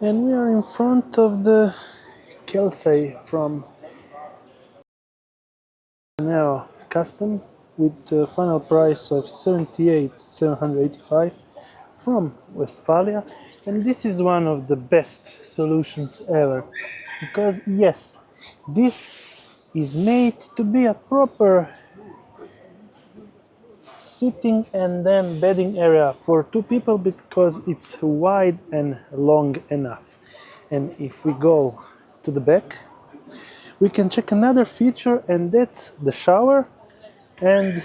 And we are in front of the Kelsey from Neo Custom with the final price of 78,785 from Westphalia. And this is one of the best solutions ever, because yes, this is made to be a proper sitting and then bedding area for two people, because it's wide and long enough. And if we go to the back, we can check another feature, and that's the shower and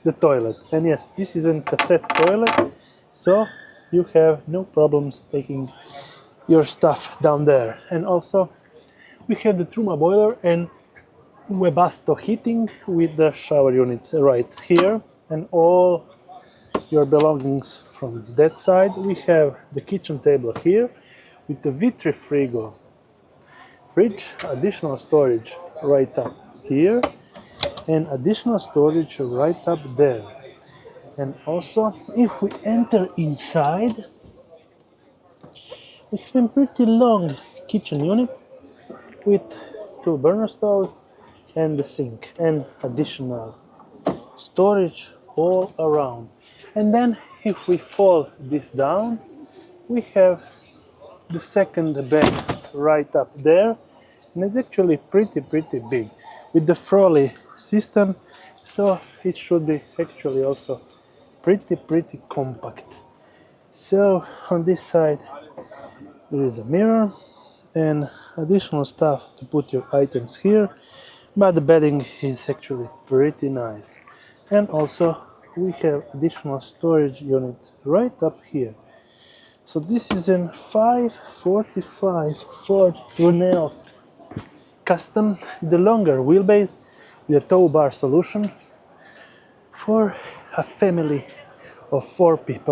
the toilet. And yes, this is a cassette toilet, so you have no problems taking your stuff down there. And also we have the Truma boiler and Webasto heating with the shower unit right here, and all your belongings from that side. We have the kitchen table here with the Vitri Frigo fridge, additional storage right up here, and additional storage right up there. And also, if we enter inside, we have a pretty long kitchen unit with two burner stoves and the sink, and additional storage all around. And then if we fold this down, we have the second bed right up there, and it's actually pretty big with the Froley system, so it should be actually also pretty compact. So on this side there is a mirror and additional stuff to put your items here, but the bedding is actually pretty nice. And also we have additional storage unit right up here. So this is a 545 Ford Tourneo Custom, the longer wheelbase with a tow bar solution for a family of 4 people.